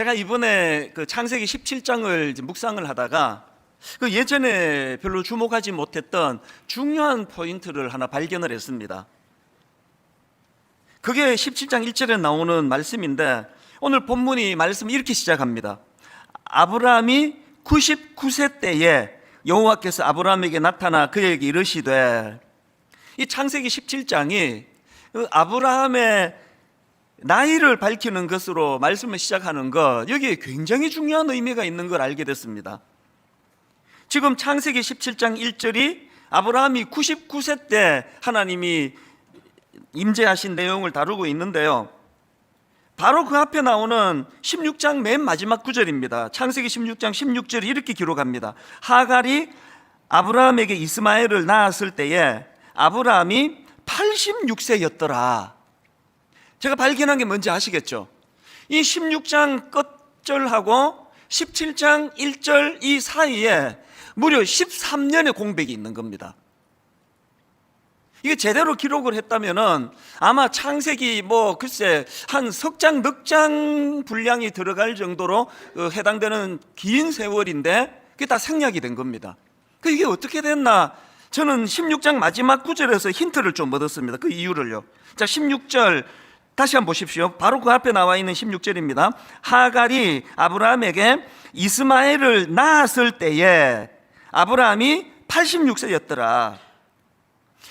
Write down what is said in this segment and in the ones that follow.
제가 이번에 그 창세기 17장을 묵상을 하다가 그 예전에 별로 주목하지 못했던 중요한 포인트를 하나 발견을 했습니다. 그게 17장 1절에 나오는 말씀인데, 오늘 본문이 말씀을 이렇게 시작합니다. 아브라함이 99세 때에 여호와께서 아브라함에게 나타나 그에게 이르시되, 이 창세기 17장이 아브라함의 나이를 밝히는 것으로 말씀을 시작하는 것, 여기에 굉장히 중요한 의미가 있는 걸 알게 됐습니다. 지금 창세기 17장 1절이 아브라함이 99세 때 하나님이 임재하신 내용을 다루고 있는데요, 바로 그 앞에 나오는 16장 맨 마지막 구절입니다. 창세기 16장 16절이 이렇게 기록합니다. 하갈이 아브라함에게 이스마엘을 낳았을 때에 아브라함이 86세였더라. 제가 발견한 게 뭔지 아시겠죠? 이 16장 끝절하고 17장 1절 이 사이에 무려 13년의 공백이 있는 겁니다. 이게 제대로 기록을 했다면은 아마 창세기 글쎄 한 석 장, 넉 장 분량이 들어갈 정도로 해당되는 긴 세월인데, 그게 다 생략이 된 겁니다. 이게 어떻게 됐나? 저는 16장 마지막 구절에서 힌트를 좀 얻었습니다. 그 이유를요. 자, 16절 다시 한번 보십시오. 바로 그 앞에 나와 있는 16절입니다. 하갈이 아브라함에게 이스마엘을 낳았을 때에 아브라함이 86세였더라.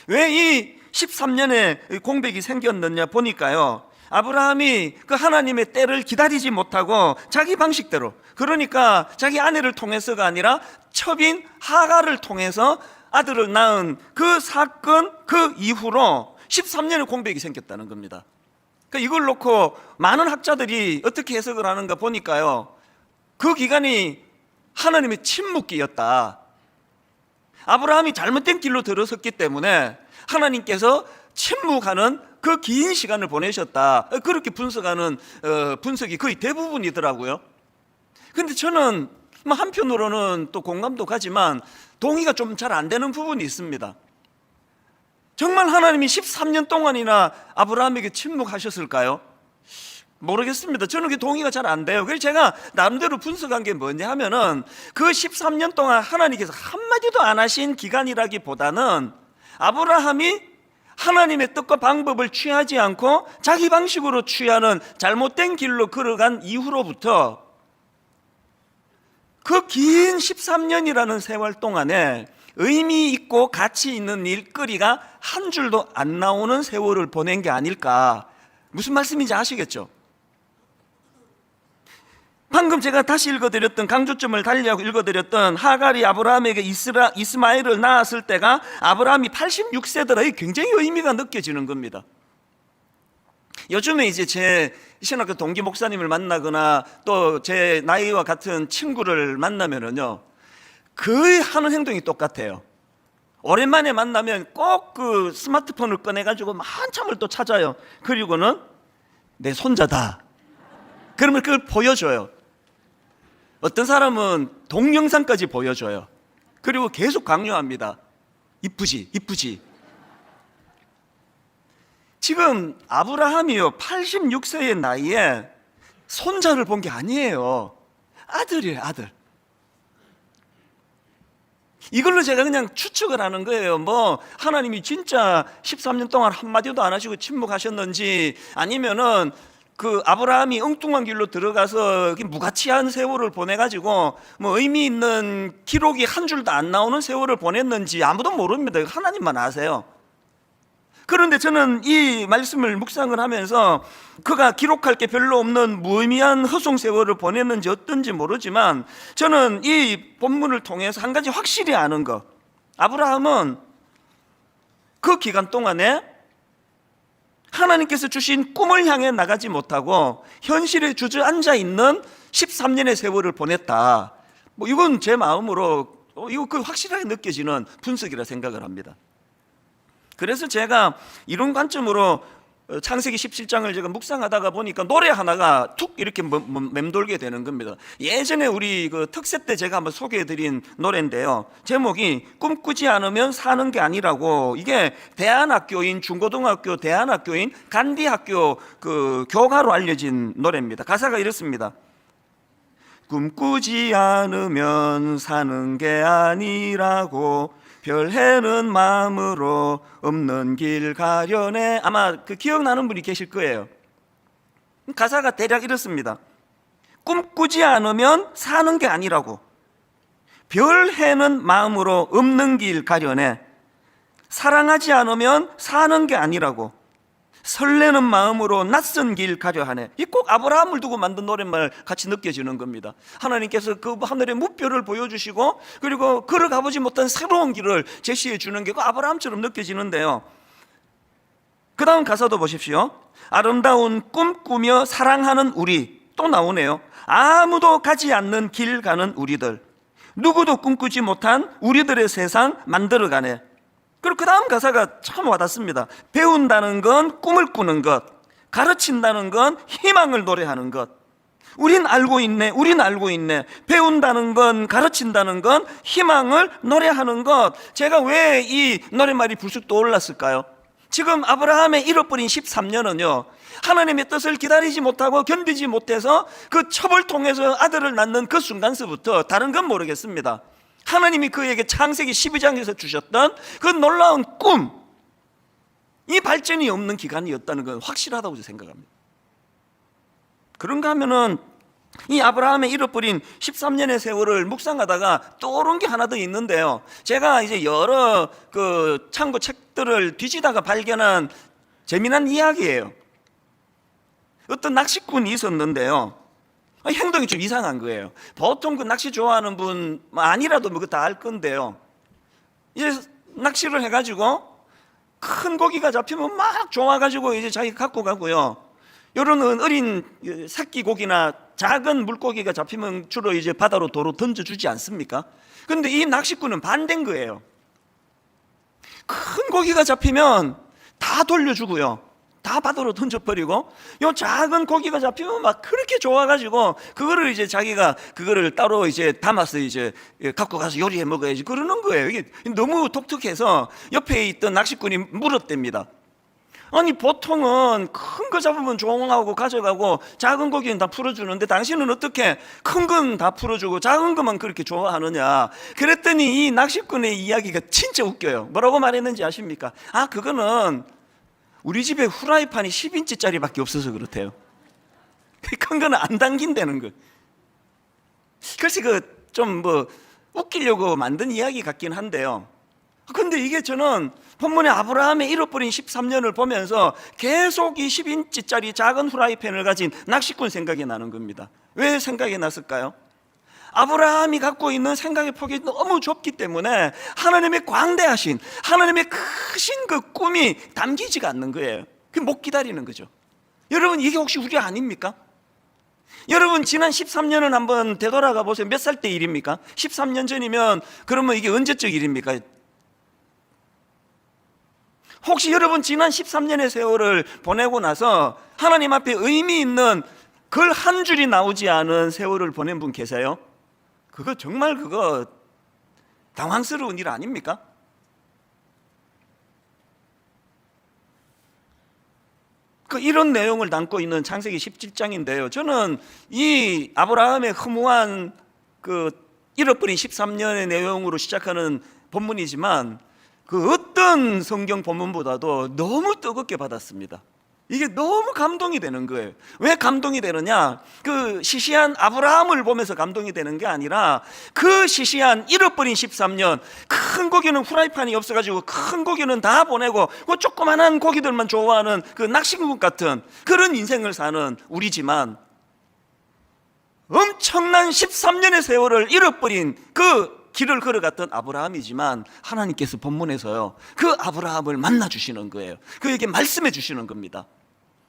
왜 이 13년의 공백이 생겼느냐 보니까요, 아브라함이 그 하나님의 때를 기다리지 못하고 자기 방식대로, 그러니까 자기 아내를 통해서가 아니라 첩인 하갈을 통해서 아들을 낳은 그 사건, 그 이후로 13년의 공백이 생겼다는 겁니다. 그러니까 이걸 놓고 많은 학자들이 어떻게 해석을 하는가 보니까요, 그 기간이 하나님의 침묵기였다. 아브라함이 잘못된 길로 들어섰기 때문에 하나님께서 침묵하는 그 긴 시간을 보내셨다. 그렇게 분석하는 분석이 거의 대부분이더라고요. 그런데 저는 한편으로는 또 공감도 가지만 동의가 좀 잘 안 되는 부분이 있습니다. 정말 하나님이 13년 동안이나 아브라함에게 침묵하셨을까요? 모르겠습니다. 저는 그게 동의가 잘 안 돼요. 그래서 제가 나름대로 분석한 게 뭐냐 하면은, 그 13년 동안 하나님께서 한마디도 안 하신 기간이라기보다는 아브라함이 하나님의 뜻과 방법을 취하지 않고 자기 방식으로 취하는 잘못된 길로 걸어간 이후로부터 그 긴 13년이라는 세월 동안에 의미 있고 가치 있는 일거리가 한 줄도 안 나오는 세월을 보낸 게 아닐까. 무슨 말씀인지 아시겠죠? 방금 제가 다시 읽어드렸던, 강조점을 달리하고 읽어드렸던 하갈이 아브라함에게 이스마엘을 낳았을 때가 아브라함이 86세더라. 이게 굉장히 의미가 느껴지는 겁니다. 요즘에 이제 제 신학교 동기 목사님을 만나거나 또 제 나이와 같은 친구를 만나면은요, 거의 하는 행동이 똑같아요. 오랜만에 만나면 꼭 그 스마트폰을 꺼내가지고 한참을 또 찾아요. 그리고는 내 손자다. 그러면 그걸 보여줘요. 어떤 사람은 동영상까지 보여줘요. 그리고 계속 강요합니다. 이쁘지, 이쁘지. 지금 아브라함이요, 86세의 나이에 손자를 본 게 아니에요. 아들이에요, 아들. 이걸로 제가 그냥 추측을 하는 거예요. 하나님이 진짜 13년 동안 한마디도 안 하시고 침묵하셨는지, 아니면은 그 아브라함이 엉뚱한 길로 들어가서 무가치한 세월을 보내가지고 의미 있는 기록이 한 줄도 안 나오는 세월을 보냈는지 아무도 모릅니다. 하나님만 아세요. 그런데 저는 이 말씀을 묵상을 하면서 그가 기록할 게 별로 없는 무의미한 허송 세월을 보냈는지 어떤지 모르지만, 저는 이 본문을 통해서 한 가지 확실히 아는 거, 아브라함은 그 기간 동안에 하나님께서 주신 꿈을 향해 나가지 못하고 현실에 주저앉아 있는 13년의 세월을 보냈다. 이건 제 마음으로 이거 확실하게 느껴지는 분석이라 생각을 합니다. 그래서 제가 이런 관점으로 창세기 17장을 제가 묵상하다가 보니까 노래 하나가 툭 이렇게 맴돌게 되는 겁니다. 예전에 우리 그 특세 때 제가 한번 소개해드린 노래인데요, 제목이 꿈꾸지 않으면 사는 게 아니라고. 이게 대안학교인, 중고등학교 대안학교인 간디학교 그 교가로 알려진 노래입니다. 가사가 이렇습니다. 꿈꾸지 않으면 사는 게 아니라고 별해는 마음으로 없는 길 가려네. 아마 그 기억나는 분이 계실 거예요. 가사가 대략 이렇습니다. 꿈꾸지 않으면 사는 게 아니라고 별해는 마음으로 없는 길 가려네. 사랑하지 않으면 사는 게 아니라고 설레는 마음으로 낯선 길 가려 하네. 이 꼭 아브라함을 두고 만든 노랫말 같이 느껴지는 겁니다. 하나님께서 그 하늘의 무뼈를 보여주시고 그리고 걸어가보지 못한 새로운 길을 제시해 주는 게 그 아브라함처럼 느껴지는데요. 그 다음 가사도 보십시오. 아름다운 꿈 꾸며 사랑하는 우리. 또 나오네요. 아무도 가지 않는 길 가는 우리들, 누구도 꿈꾸지 못한 우리들의 세상 만들어가네. 그리고 그 다음 가사가 참 와닿습니다. 배운다는 건 꿈을 꾸는 것, 가르친다는 건 희망을 노래하는 것. 우린 알고 있네, 우린 알고 있네. 배운다는 건, 가르친다는 건 희망을 노래하는 것. 제가 왜 이 노랫말이 불쑥 떠올랐을까요? 지금 아브라함의 잃어버린 13년은요, 하나님의 뜻을 기다리지 못하고 견디지 못해서 그 첩을 통해서 아들을 낳는 그 순간서부터 다른 건 모르겠습니다. 하나님이 그에게 창세기 12장에서 주셨던 그 놀라운 꿈, 이 발전이 없는 기간이었다는 건 확실하다고 생각합니다. 그런가 하면은 이 아브라함의 잃어버린 13년의 세월을 묵상하다가 떠오른 게 하나 더 있는데요. 제가 이제 여러 그 참고 책들을 뒤지다가 발견한 재미난 이야기예요. 어떤 낚시꾼이 있었는데요. 행동이 좀 이상한 거예요. 보통 그 낚시 좋아하는 분 아니라도 뭐 그거 다 알 건데요. 이제 낚시를 해가지고 큰 고기가 잡히면 막 좋아가지고 이제 자기 갖고 가고요. 이런 어린 새끼 고기나 작은 물고기가 잡히면 주로 이제 바다로 도로 던져주지 않습니까? 그런데 이 낚시꾼은 반대인 거예요. 큰 고기가 잡히면 다 돌려주고요. 다 바다로 던져버리고, 요 작은 고기가 잡히면 막 그렇게 좋아가지고 그거를 이제 자기가 그거를 따로 이제 담아서 이제 갖고 가서 요리해 먹어야지 그러는 거예요. 이게 너무 독특해서 옆에 있던 낚시꾼이 물었답니다. 아니 보통은 큰 거 잡으면 조용하고 가져가고 작은 고기는 다 풀어주는데 당신은 어떻게 큰 건 다 풀어주고 작은 것만 그렇게 좋아하느냐. 그랬더니 이 낚시꾼의 이야기가 진짜 웃겨요. 뭐라고 말했는지 아십니까? 아, 그거는 우리 집에 후라이팬이 10인치짜리밖에 없어서 그렇대요. 큰 거는 안 당긴다는 거. 글쎄 그 좀 뭐 웃기려고 만든 이야기 같긴 한데요. 근데 이게 저는 본문의 아브라함의 잃어버린 13년을 보면서 계속 이 10인치짜리 작은 후라이팬을 가진 낚시꾼 생각이 나는 겁니다. 왜 생각이 났을까요? 아브라함이 갖고 있는 생각의 폭이 너무 좁기 때문에 하나님의 광대하신, 하나님의 크신 그 꿈이 담기지가 않는 거예요. 그게 못 기다리는 거죠. 여러분, 이게 혹시 우리 아닙니까? 여러분, 지난 13년은 한번 되돌아가 보세요. 몇 살 때 일입니까? 13년 전이면 그러면 이게 언제적 일입니까? 혹시 여러분 지난 13년의 세월을 보내고 나서 하나님 앞에 의미 있는 글 한 줄이 나오지 않은 세월을 보낸 분 계세요? 그거 정말 그거 당황스러운 일 아닙니까? 이런 내용을 담고 있는 창세기 17장인데요. 저는 이 아브라함의 허무한 그 잃어버린 13년의 내용으로 시작하는 본문이지만 그 어떤 성경 본문보다도 너무 뜨겁게 받았습니다. 이게 너무 감동이 되는 거예요. 왜 감동이 되느냐? 그 시시한 아브라함을 보면서 감동이 되는 게 아니라 그 시시한 잃어버린 13년, 큰 고기는 후라이팬이 없어가지고 큰 고기는 다 보내고 그 조그만한 고기들만 좋아하는 그 낚시꾼 같은 그런 인생을 사는 우리지만 엄청난 13년의 세월을 잃어버린 그 길을 걸어갔던 아브라함이지만 하나님께서 본문에서요 그 아브라함을 만나주시는 거예요. 그에게 말씀해 주시는 겁니다.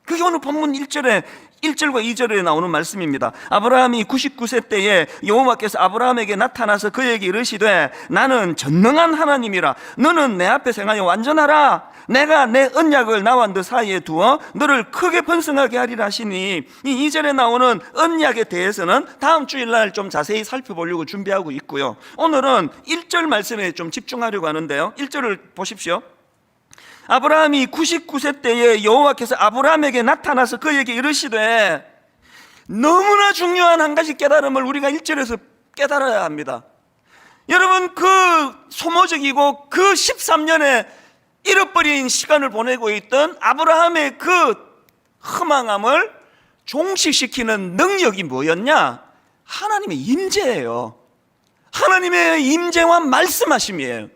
그게 오늘 본문 1절과 2절에 나오는 말씀입니다. 아브라함이 99세 때에 여호와께서 아브라함에게 나타나서 그에게 이르시되 나는 전능한 하나님이라. 너는 내 앞에 행하여 완전하라. 내가 내 언약을 나와 너 사이에 두어 너를 크게 번성하게 하리라 하시니, 이 2절에 나오는 언약에 대해서는 다음 주일날 좀 자세히 살펴보려고 준비하고 있고요. 오늘은 1절 말씀에 좀 집중하려고 하는데요. 1절을 보십시오. 아브라함이 99세 때에 여호와께서 아브라함에게 나타나서 그에게 이르시되 너무나 중요한 한 가지 깨달음을 우리가 1절에서 깨달아야 합니다. 여러분, 그 소모적이고 그 13년에 잃어버린 시간을 보내고 있던 아브라함의 그 허망함을 종식시키는 능력이 뭐였냐? 하나님의 임재예요. 하나님의 임재와 말씀하심이에요.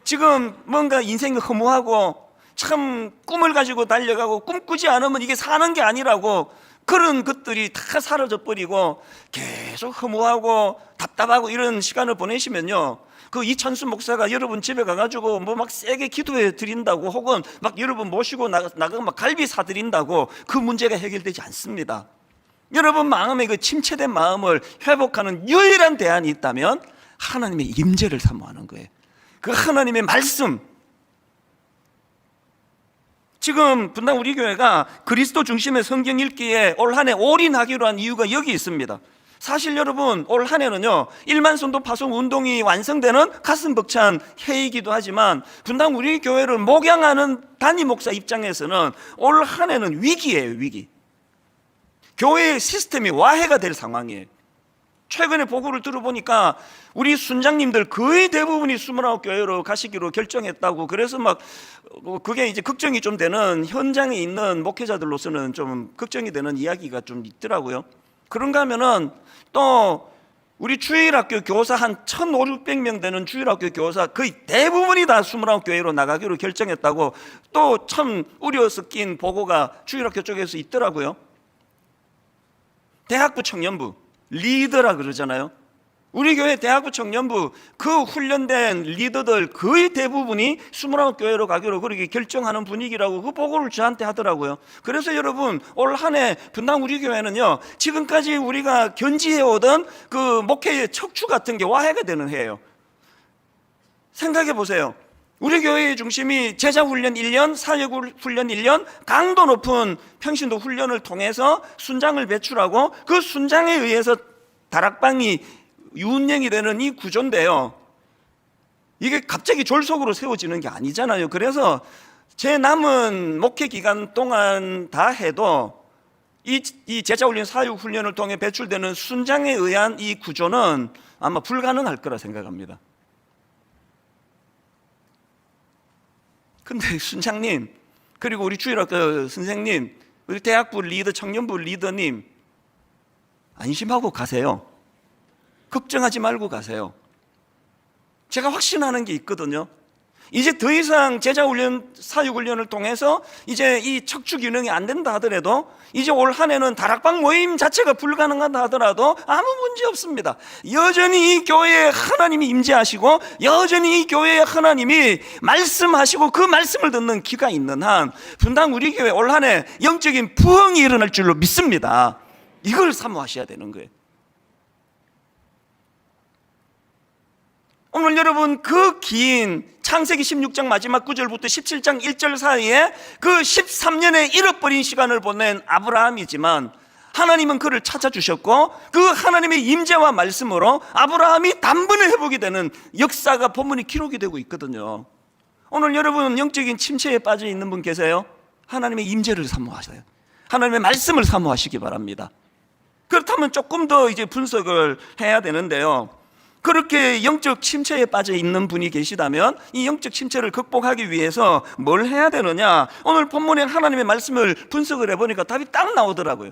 지금 뭔가 인생이 허무하고 참 꿈을 가지고 달려가고 꿈꾸지 않으면 이게 사는 게 아니라고 그런 것들이 다 사라져 버리고 계속 허무하고 답답하고 이런 시간을 보내시면요, 그 이찬수 목사가 여러분 집에 가가지고 뭐 막 세게 기도해 드린다고 혹은 막 여러분 모시고 나가 막 갈비 사드린다고 그 문제가 해결되지 않습니다. 여러분 마음의 그 침체된 마음을 회복하는 유일한 대안이 있다면 하나님의 임재를 사모하는 거예요. 그 하나님의 말씀. 지금 분당 우리 교회가 그리스도 중심의 성경 읽기에 올 한 해 올인하기로 한 이유가 여기 있습니다. 사실 여러분, 올 한 해는요 1만 성도 파송 운동이 완성되는 가슴 벅찬 해이기도 하지만 분당 우리 교회를 목양하는 단임 목사 입장에서는 올 한 해는 위기예요. 위기. 교회의 시스템이 와해가 될 상황이에요. 최근에 보고를 들어보니까 우리 순장님들 거의 대부분이 29교회로 가시기로 결정했다고. 그래서 막 그게 이제 걱정이 좀 되는, 현장에 있는 목회자들로서는 좀 걱정이 되는 이야기가 좀 있더라고요. 그런가 하면은 또 우리 주일학교 교사 한 1,500~600명 되는 주일학교 교사 거의 대부분이 다 29교회로 나가기로 결정했다고 또 참 우려 섞인 보고가 주일학교 쪽에서 있더라고요. 대학부 청년부 리더라 그러잖아요. 우리 교회 대학부 청년부 그 훈련된 리더들 거의 대부분이 29교회로 가기로 그렇게 결정하는 분위기라고 그 보고를 저한테 하더라고요. 그래서 여러분, 올 한 해 분당 우리 교회는요 지금까지 우리가 견지해오던 그 목회의 척추 같은 게 와해가 되는 해예요. 생각해 보세요. 우리 교회의 중심이 제자훈련 1년, 사역훈련 1년, 강도 높은 평신도 훈련을 통해서 순장을 배출하고 그 순장에 의해서 다락방이 운영이 되는 이 구조인데요, 이게 갑자기 졸속으로 세워지는 게 아니잖아요. 그래서 제 남은 목회 기간 동안 다 해도 이 제자훈련, 사역훈련을 통해 배출되는 순장에 의한 이 구조는 아마 불가능할 거라 생각합니다. 근데 순장님, 그리고 우리 주일학교 선생님, 우리 대학부 리더, 청년부 리더님, 안심하고 가세요. 걱정하지 말고 가세요. 제가 확신하는 게 있거든요. 이제 더 이상 제자훈련, 사육훈련을 통해서 이제 이 척추 기능이 안 된다 하더라도, 이제 올 한 해는 다락방 모임 자체가 불가능하다 하더라도 아무 문제 없습니다. 여전히 이 교회에 하나님이 임재하시고 여전히 이 교회에 하나님이 말씀하시고 그 말씀을 듣는 귀가 있는 한 분당 우리 교회 올 한 해 영적인 부흥이 일어날 줄로 믿습니다. 이걸 사모하셔야 되는 거예요. 오늘 여러분, 그 긴 창세기 16장 마지막 9절부터 17장 1절 사이에 그 13년의 잃어버린 시간을 보낸 아브라함이지만 하나님은 그를 찾아주셨고 그 하나님의 임재와 말씀으로 아브라함이 단번에 회복이 되는 역사가 본문이 기록이 되고 있거든요. 오늘 여러분, 영적인 침체에 빠져 있는 분 계세요? 하나님의 임재를 사모하세요. 하나님의 말씀을 사모하시기 바랍니다. 그렇다면 조금 더 이제 분석을 해야 되는데요, 그렇게 영적 침체에 빠져 있는 분이 계시다면 이 영적 침체를 극복하기 위해서 뭘 해야 되느냐? 오늘 본문에 하나님의 말씀을 분석을 해보니까 답이 딱 나오더라고요.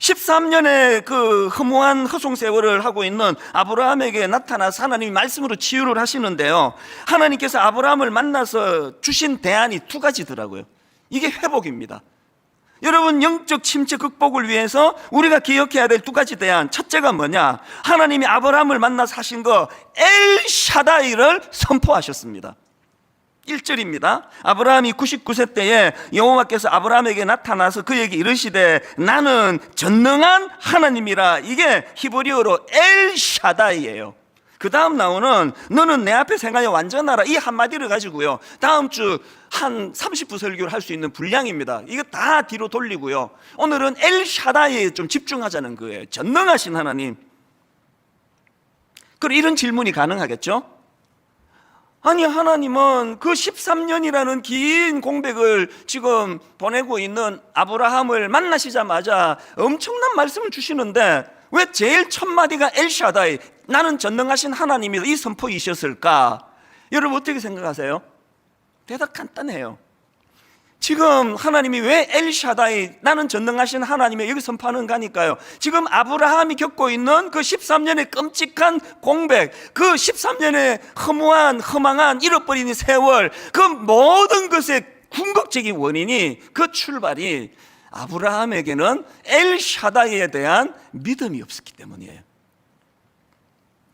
13년의 그 허무한 허송 세월을 하고 있는 아브라함에게 나타나서 하나님이 말씀으로 치유를 하시는데요, 하나님께서 아브라함을 만나서 주신 대안이 두 가지더라고요. 이게 회복입니다. 여러분, 영적 침체 극복을 위해서 우리가 기억해야 될 두 가지 대안, 첫째가 뭐냐? 하나님이 아브라함을 만나서 하신 거 엘샤다이를 선포하셨습니다. 1절입니다. 아브라함이 99세 때에 여호와께서 아브라함에게 나타나서 그에게 이르시되 나는 전능한 하나님이라. 이게 히브리어로 엘샤다이예요. 그 다음 나오는 너는 내 앞에 생하여 완전하라, 이 한마디를 가지고요 다음 주 한 30분 설교를 할 수 있는 분량입니다. 이거 다 뒤로 돌리고요, 오늘은 엘샤다이에 좀 집중하자는 거예요. 전능하신 하나님. 그럼 이런 질문이 가능하겠죠? 아니 하나님은 그 13년이라는 긴 공백을 지금 보내고 있는 아브라함을 만나시자마자 엄청난 말씀을 주시는데 왜 제일 첫 마디가 엘샤다이, 나는 전능하신 하나님이다, 이 선포이셨을까? 여러분 어떻게 생각하세요? 대답 간단해요. 지금 하나님이 왜 엘샤다이, 나는 전능하신 하나님이 여기 선포하는가니까요. 지금 아브라함이 겪고 있는 그 13년의 끔찍한 공백, 그 13년의 허무한 허망한 잃어버린 세월, 그 모든 것의 궁극적인 원인이, 그 출발이 아브라함에게는 엘샤다이에 대한 믿음이 없었기 때문이에요.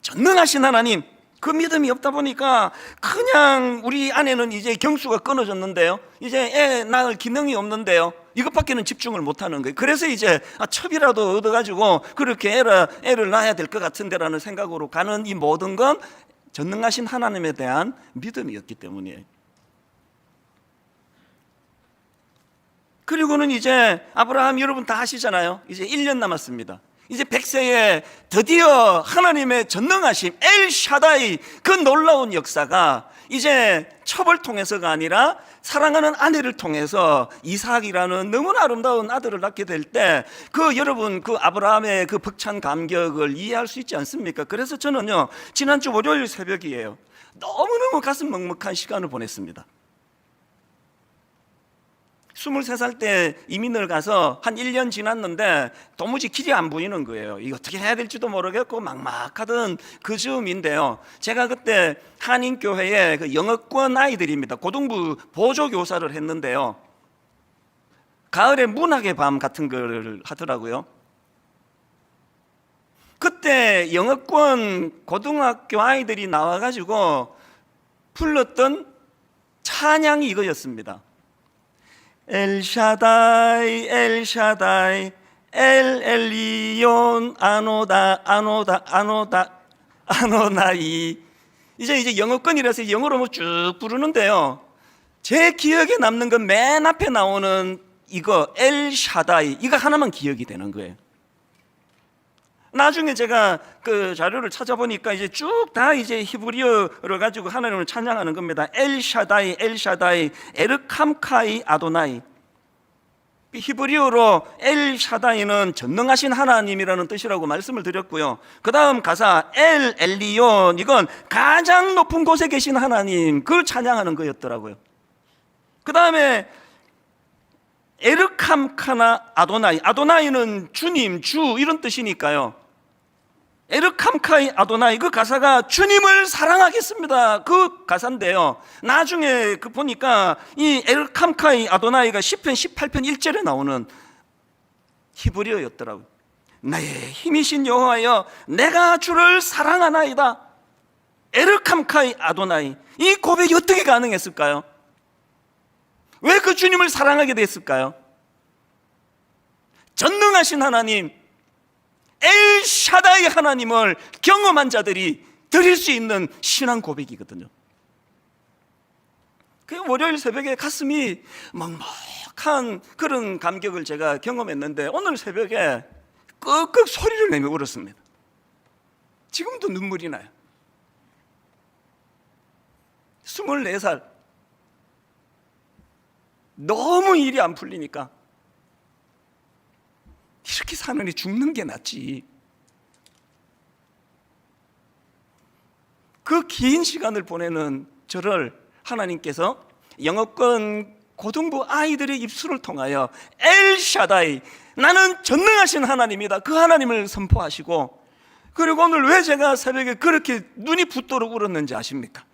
전능하신 하나님, 그 믿음이 없다 보니까 그냥 우리 아내는 이제 경수가 끊어졌는데요, 이제 애 낳을 기능이 없는데요, 이것밖에는 집중을 못하는 거예요. 그래서 이제 첩이라도 얻어가지고 그렇게 애를 낳아야 될 것 같은데라는 생각으로 가는 이 모든 건 전능하신 하나님에 대한 믿음이었기 때문이에요. 그리고는 이제 아브라함 여러분 다 아시잖아요. 이제 1년 남았습니다. 이제 100세에 드디어 하나님의 전능하심 엘샤다이, 그 놀라운 역사가 이제 첩을 통해서가 아니라 사랑하는 아내를 통해서 이삭이라는 너무나 아름다운 아들을 낳게 될 때, 그 여러분 그 아브라함의 그 벅찬 감격을 이해할 수 있지 않습니까? 그래서 저는요, 지난주 월요일 새벽이에요, 너무너무 가슴 먹먹한 시간을 보냈습니다. 23살 때 이민을 가서 한 1년 지났는데 도무지 길이 안 보이는 거예요. 이거 어떻게 해야 될지도 모르겠고 막막하던 그 즈음인데요, 제가 그때 한인교회에 그 영어권 아이들입니다, 고등부 보조교사를 했는데요, 가을에 문학의 밤 같은 걸 하더라고요. 그때 영어권 고등학교 아이들이 나와가지고 불렀던 찬양이 이거였습니다. 엘샤다이 엘샤다이 엘엘리온 아노다 아노다 아노다 아노나이. 이제 영어권이라서 영어로 뭐 쭉 부르는데요, 제 기억에 남는 건 맨 앞에 나오는 이거 엘샤다이, 이거 하나만 기억이 되는 거예요. 나중에 제가 그 자료를 찾아보니까 이제 쭉 다 이제 히브리어를 가지고 하나님을 찬양하는 겁니다. 엘샤다이 엘샤다이 에르캄카이 아도나이. 히브리어로 엘샤다이는 전능하신 하나님이라는 뜻이라고 말씀을 드렸고요, 그 다음 가사 엘 엘리온, 이건 가장 높은 곳에 계신 하나님, 그걸 찬양하는 거였더라고요. 그 다음에 에르캄카나 아도나이, 아도나이는 주님, 주 이런 뜻이니까요, 에르캄카이 아도나이, 그 가사가 주님을 사랑하겠습니다, 그 가사인데요, 나중에 그 보니까 이 에르캄카이 아도나이가 시편 18편 1절에 나오는 히브리어였더라고요. 나의 힘이신 여호와여, 내가 주를 사랑하나이다. 에르캄카이 아도나이, 이 고백이 어떻게 가능했을까요? 왜 그 주님을 사랑하게 됐을까요? 전능하신 하나님 엘샤다이 하나님을 경험한 자들이 드릴 수 있는 신앙 고백이거든요. 그 월요일 새벽에 가슴이 먹먹한 그런 감격을 제가 경험했는데, 오늘 새벽에 끄끄 소리를 내며 울었습니다. 지금도 눈물이 나요. 24살, 너무 일이 안 풀리니까 이렇게 사느니 죽는 게 낫지. 그 긴 시간을 보내는 저를 하나님께서 영어권 고등부 아이들의 입술을 통하여 엘샤다이, 나는 전능하신 하나님이다, 그 하나님을 선포하시고, 그리고 오늘 왜 제가 새벽에 그렇게 눈이 붓도록 울었는지 아십니까?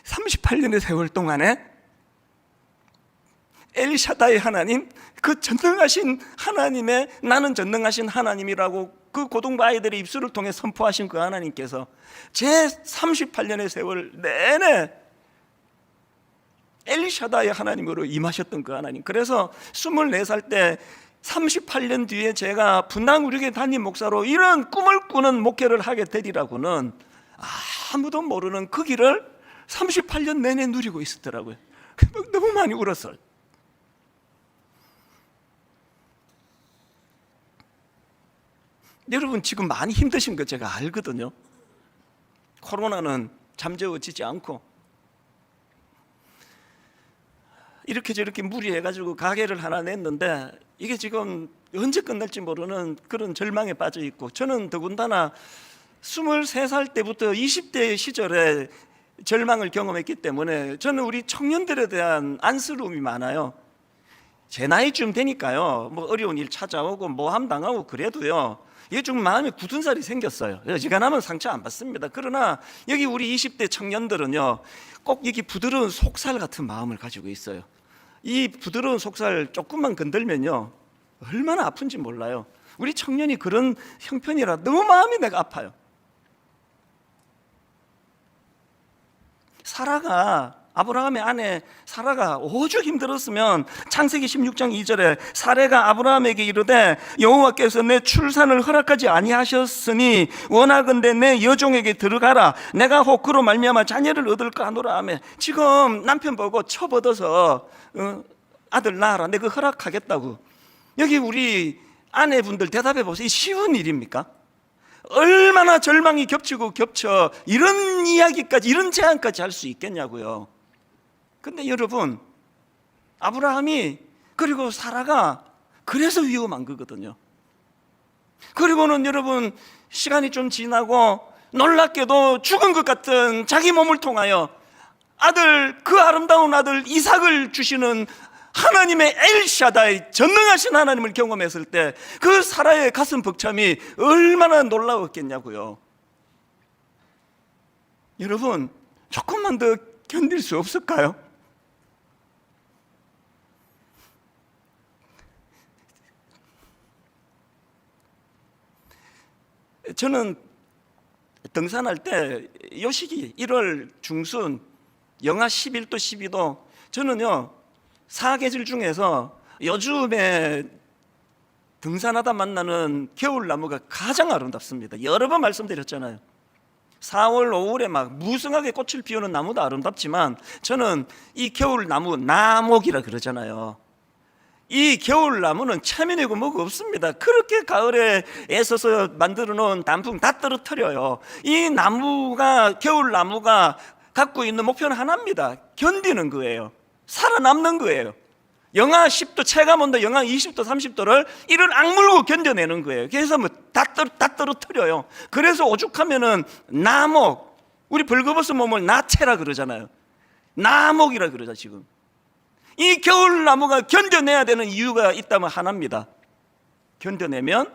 38년의 세월 동안에 엘샤다이 하나님, 그 전능하신 하나님의, 나는 전능하신 하나님이라고 그 고등부 아이들의 입술을 통해 선포하신 그 하나님께서 제 38년의 세월 내내 엘샤다이 하나님으로 임하셨던 그 하나님. 그래서 24살 때 38년 뒤에 제가 분당우리교회 담임 목사로 이런 꿈을 꾸는 목회를 하게 되리라고는 아무도 모르는 그 길을 38년 내내 누리고 있었더라고요. 너무 많이 울었어요. 여러분 지금 많이 힘드신 거 제가 알거든요. 코로나는 잠재워지지 않고 이렇게 저렇게 무리해가지고 가게를 하나 냈는데 이게 지금 언제 끝날지 모르는 그런 절망에 빠져 있고, 저는 더군다나 23살 때부터 20대 시절에 절망을 경험했기 때문에 저는 우리 청년들에 대한 안쓰러움이 많아요. 제 나이쯤 되니까요, 뭐 어려운 일 찾아오고 모함 당하고 그래도요, 이게 좀 마음에 굳은 살이 생겼어요. 어지간하면 상처 안 받습니다. 그러나 여기 우리 20대 청년들은요, 꼭 여기 부드러운 속살 같은 마음을 가지고 있어요. 이 부드러운 속살 조금만 건들면요, 얼마나 아픈지 몰라요. 우리 청년이 그런 형편이라 너무 마음이 내가 아파요. 아브라함의 아내 사라가 오죽 힘들었으면 창세기 16장 2절에 사레가 아브라함에게 이르되 여호와께서 내 출산을 허락하지 아니하셨으니 원하건대 내 여종에게 들어가라, 내가 혹 그로 말미암아 자녀를 얻을까 하노라 하며, 지금 남편 보고 처벗어서 아들 낳아라, 내가 허락하겠다고. 여기 우리 아내분들 대답해 보세요. 이 쉬운 일입니까? 얼마나 절망이 겹치고 겹쳐 이런 이야기까지, 이런 제안까지 할 수 있겠냐고요. 근데 여러분, 아브라함이 그리고 사라가 그래서 위험한 거거든요. 그리고는 여러분, 시간이 좀 지나고 놀랍게도 죽은 것 같은 자기 몸을 통하여 아들, 그 아름다운 아들 이삭을 주시는 하나님의 엘샤다이, 전능하신 하나님을 경험했을 때 그 사라의 가슴 벅참이 얼마나 놀라웠겠냐고요. 여러분, 조금만 더 견딜 수 없을까요? 저는 등산할 때 요 시기 1월 중순 영하 11도 12도, 저는요 사계절 중에서 요즘에 등산하다 만나는 겨울나무가 가장 아름답습니다. 여러 번 말씀드렸잖아요. 4월 5월에 막 무성하게 꽃을 피우는 나무도 아름답지만 저는 이 겨울나무, 나목이라 그러잖아요. 이 겨울나무는 체면이고 뭐가 없습니다. 그렇게 가을에 애써서 만들어 놓은 단풍 다 떨어뜨려요. 이 나무가, 겨울나무가 갖고 있는 목표는 하나입니다. 견디는 거예요. 살아남는 거예요. 영하 10도, 체감온도 영하 20도, 30도를 이를 악물고 견뎌내는 거예요. 그래서 뭐 다 떨어뜨려요. 그래서 오죽하면은 나목, 우리 벌거벗은 몸을 나체라 그러잖아요. 나목이라 그러죠. 지금 이 겨울나무가 견뎌내야 되는 이유가 있다면 하나입니다. 견뎌내면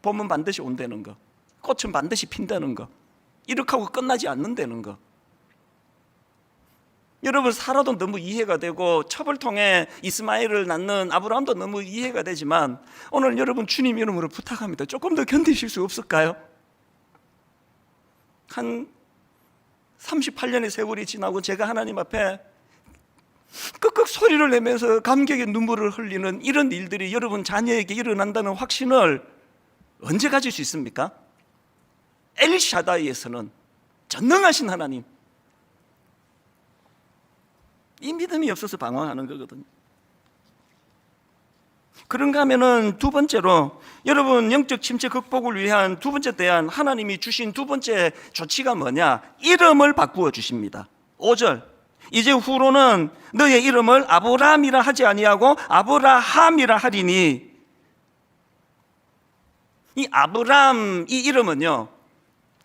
봄은 반드시 온다는 거, 꽃은 반드시 핀다는 거, 이렇게 하고 끝나지 않는다는 거. 여러분, 사라도 너무 이해가 되고 첩을 통해 이스마엘을 낳는 아브라함도 너무 이해가 되지만 오늘 여러분, 주님 이름으로 부탁합니다. 조금 더 견디실 수 없을까요? 한 38년의 세월이 지나고 제가 하나님 앞에 끄끄 소리를 내면서 감격의 눈물을 흘리는 이런 일들이 여러분 자녀에게 일어난다는 확신을 언제 가질 수 있습니까? 엘샤다이에서는 전능하신 하나님, 이 믿음이 없어서 방황하는 거거든요. 그런가 하면은 두 번째로, 여러분 영적 침체 극복을 위한 두 번째 대안, 하나님이 주신 두 번째 조치가 뭐냐? 이름을 바꾸어 주십니다. 5절, 이제 후로는 너의 이름을 아브람이라 하지 아니하고 아브라함이라 하리니. 이 아브람, 이 이름은요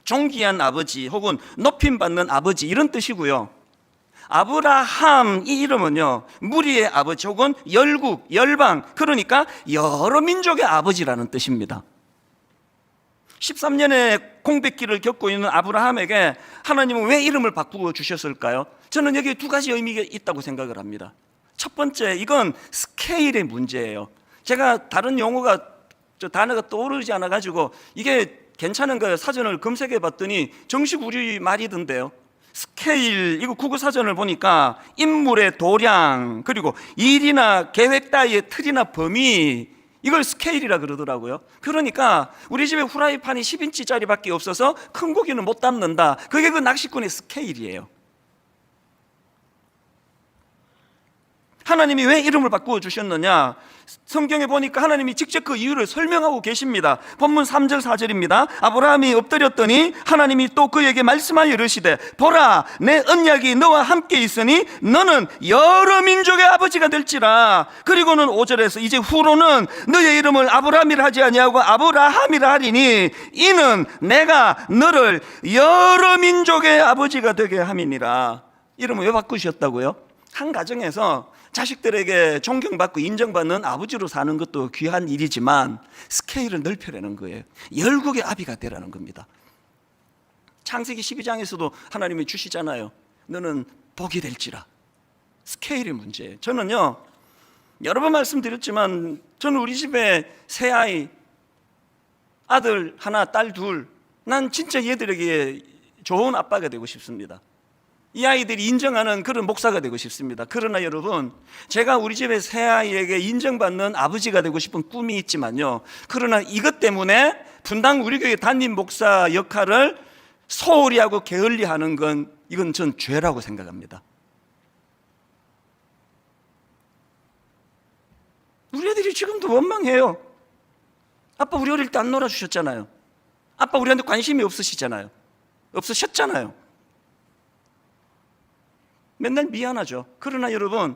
존귀한 아버지 혹은 높임받는 아버지, 이런 뜻이고요. 아브라함, 이 이름은요 무리의 아버지 혹은 열국, 열방, 그러니까 여러 민족의 아버지라는 뜻입니다. 13년의 공백기를 겪고 있는 아브라함에게 하나님은 왜 이름을 바꾸어 주셨을까요? 저는 여기에 두 가지 의미가 있다고 생각을 합니다. 첫 번째, 이건 스케일의 문제예요. 제가 다른 용어가, 단어가 떠오르지 않아 가지고 이게 괜찮은 거예요. 사전을 검색해 봤더니 정식 우리말이던데요. 스케일, 이거 국어사전을 보니까 인물의 도량, 그리고 일이나 계획 따위의 틀이나 범위, 이걸 스케일이라 그러더라고요. 그러니까 우리 집에 후라이팬이 10인치짜리 밖에 없어서 큰 고기는 못 담는다, 그게 그 낚시꾼의 스케일이에요. 하나님이 왜 이름을 바꾸어 주셨느냐? 성경에 보니까 하나님이 직접 그 이유를 설명하고 계십니다. 본문 3절 4절입니다. 아브라함이 엎드렸더니 하나님이 또 그에게 말씀하여 이르시되 보라, 내 언약이 너와 함께 있으니 너는 여러 민족의 아버지가 될지라. 그리고는 5절에서 이제 후로는 너의 이름을 아브라함이라 하지 아니하고 아브라함이라 하리니 이는 내가 너를 여러 민족의 아버지가 되게 함이니라. 이름을 왜 바꾸셨다고요? 한 가정에서 자식들에게 존경받고 인정받는 아버지로 사는 것도 귀한 일이지만 스케일을 넓혀라는 거예요. 열국의 아비가 되라는 겁니다. 창세기 12장에서도 하나님이 주시잖아요. 너는 복이 될지라. 스케일의 문제예요. 저는요, 여러 번 말씀드렸지만 저는 우리 집에 세 아이, 아들 하나, 딸 둘, 난 진짜 얘들에게 좋은 아빠가 되고 싶습니다. 이 아이들이 인정하는 그런 목사가 되고 싶습니다. 그러나 여러분, 제가 우리 집의 새 아이에게 인정받는 아버지가 되고 싶은 꿈이 있지만요, 그러나 이것 때문에 분당 우리 교회 담임 목사 역할을 소홀히 하고 게을리 하는 건 이건 전 죄라고 생각합니다. 우리 애들이 지금도 원망해요. 아빠 우리 어릴 때 안 놀아주셨잖아요. 아빠 우리한테 관심이 없으시잖아요. 없으셨잖아요. 맨날 미안하죠. 그러나 여러분,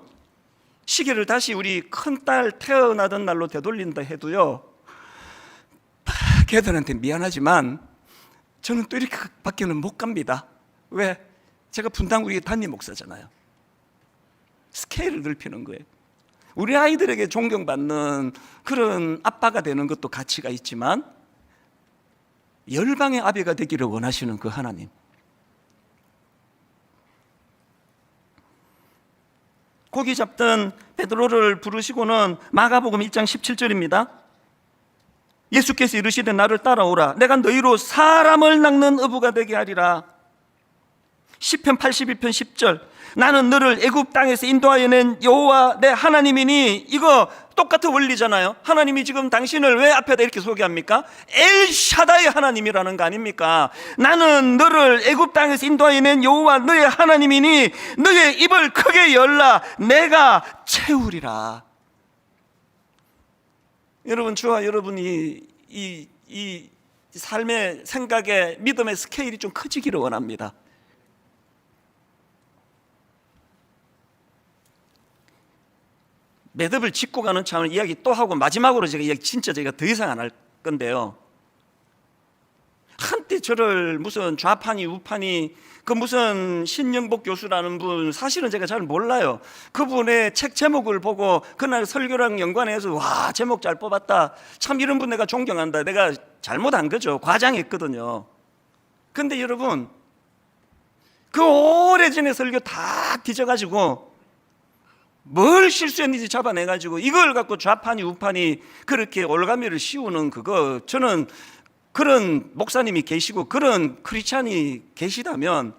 시계를 다시 우리 큰딸 태어나던 날로 되돌린다 해도요, 걔들한테 미안하지만 저는 또 이렇게 밖에는 못 갑니다. 왜? 제가 분당구의 담임 목사잖아요. 스케일을 넓히는 거예요. 우리 아이들에게 존경받는 그런 아빠가 되는 것도 가치가 있지만 열방의 아비가 되기를 원하시는 그 하나님, 고기 잡던 베드로를 부르시고는 마가복음 1장 17절입니다. 예수께서 이르시되 나를 따라오라. 내가 너희로 사람을 낚는 어부가 되게 하리라. 시편 82편 10절. 나는 너를 애굽 땅에서 인도하여 낸 여호와 내 하나님이니. 이거 똑같은 원리잖아요. 하나님이 지금 당신을 왜 앞에다 이렇게 소개합니까? 엘샤다의 하나님이라는 거 아닙니까? 나는 너를 애굽 땅에서 인도하여 낸 여호와 너의 하나님이니 너의 입을 크게 열라. 내가 채우리라. 여러분, 저와 여러분이 이 삶의 생각의 믿음의 스케일이 좀 커지기를 원합니다. 매듭을 짚고 가는 차원 이야기 또 하고 마지막으로 제가 이야기 진짜 제가 더 이상 안 할 건데요, 한때 저를 무슨 좌파니 우파니 그 무슨 신영복 교수라는 분, 사실은 제가 잘 몰라요. 그분의 책 제목을 보고 그날 설교랑 연관해서 와, 제목 잘 뽑았다, 참 이런 분 내가 존경한다, 내가 잘못한 거죠. 과장했거든요. 근데 여러분, 그 오래전에 설교 다 뒤져가지고 뭘 실수했는지 잡아내가지고 이걸 갖고 좌파니 우파니 그렇게 올가미를 씌우는 그거, 저는 그런 목사님이 계시고 그런 크리스찬이 계시다면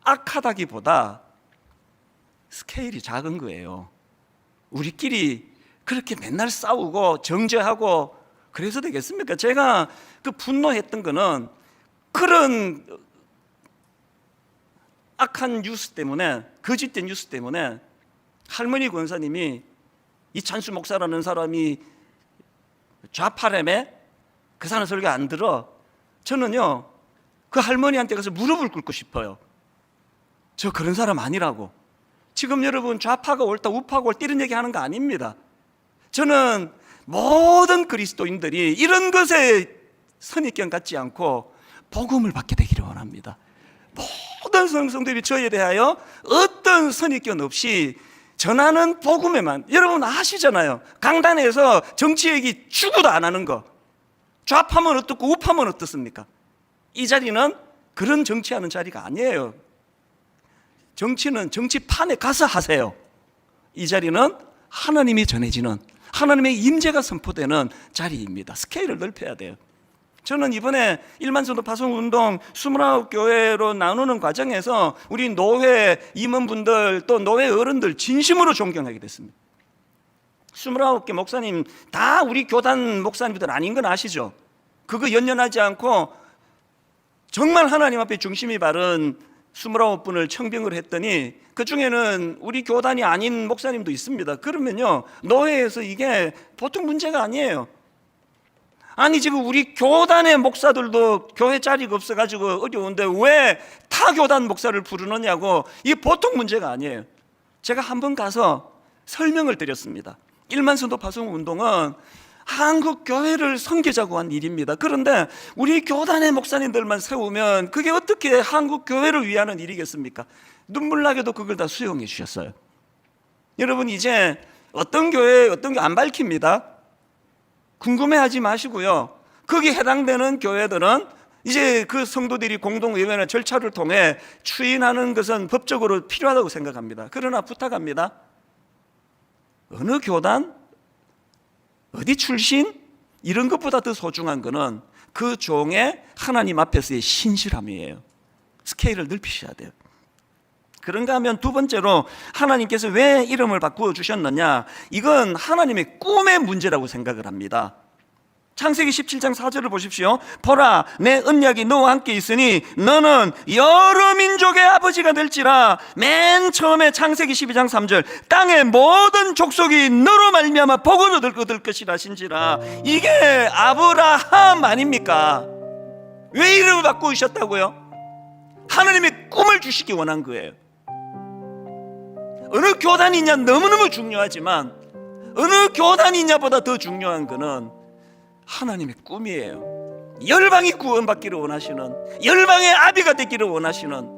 악하다기보다 스케일이 작은 거예요. 우리끼리 그렇게 맨날 싸우고 정죄하고 그래서 되겠습니까? 제가 그 분노했던 거는 그런 악한 뉴스 때문에, 거짓된 뉴스 때문에 할머니 권사님이 이찬수 목사라는 사람이 좌파라며 그 사람 설교 안 들어. 저는요, 그 할머니한테 가서 무릎을 꿇고 싶어요. 저 그런 사람 아니라고. 지금 여러분, 좌파가 옳다 우파가 옳다 이런 얘기 하는 거 아닙니다. 저는 모든 그리스도인들이 이런 것에 선입견 갖지 않고 복음을 받게 되기를 원합니다. 모든 성도들이 저에 대하여 어떤 선입견 없이 전하는 복음에만. 여러분 아시잖아요. 강단에서 정치 얘기 죽어도 안 하는 거. 좌파면 어떻고 우파면 어떻습니까? 이 자리는 그런 정치하는 자리가 아니에요. 정치는 정치판에 가서 하세요. 이 자리는 하나님이 전해지는, 하나님의 임재가 선포되는 자리입니다. 스케일을 넓혀야 돼요. 저는 이번에 1만 성도 파송운동 29교회로 나누는 과정에서 우리 노회 임원분들 또 노회 어른들 진심으로 존경하게 됐습니다. 29개 목사님 다 우리 교단 목사님들 아닌 건 아시죠? 그거 연연하지 않고 정말 하나님 앞에 중심이 바른 29분을 청빙을 했더니 그 중에는 우리 교단이 아닌 목사님도 있습니다. 그러면요, 노회에서 이게 보통 문제가 아니에요. 아니 지금 우리 교단의 목사들도 교회 자리가 없어가지고 어려운데 왜 타 교단 목사를 부르느냐고, 이게 보통 문제가 아니에요. 제가 한번 가서 설명을 드렸습니다. 1만 성도 파송 운동은 한국 교회를 섬기자고 한 일입니다. 그런데 우리 교단의 목사님들만 세우면 그게 어떻게 한국 교회를 위하는 일이겠습니까? 눈물 나게도 그걸 다 수용해 주셨어요. 여러분, 이제 어떤 교회 어떤 게 안 밝힙니다. 궁금해하지 마시고요. 거기에 해당되는 교회들은 이제 그 성도들이 공동의회나 절차를 통해 추인하는 것은 법적으로 필요하다고 생각합니다. 그러나 부탁합니다. 어느 교단, 어디 출신, 이런 것보다 더 소중한 것은 그 종의 하나님 앞에서의 신실함이에요. 스케일을 넓히셔야 돼요. 그런가 하면 두 번째로, 하나님께서 왜 이름을 바꾸어 주셨느냐, 이건 하나님의 꿈의 문제라고 생각을 합니다. 창세기 17장 4절을 보십시오. 보라, 내 언약이 너와 함께 있으니 너는 여러 민족의 아버지가 될지라. 맨 처음에 창세기 12장 3절, 땅의 모든 족속이 너로 말미암아 복을 얻을 것이라 신지라. 이게 아브라함 아닙니까? 왜 이름을 바꾸셨다고요? 하나님의 꿈을 주시기 원한 거예요. 어느 교단이냐 너무너무 중요하지만 어느 교단이냐보다 더 중요한 것은 하나님의 꿈이에요. 열방이 구원받기를 원하시는, 열방의 아비가 되기를 원하시는,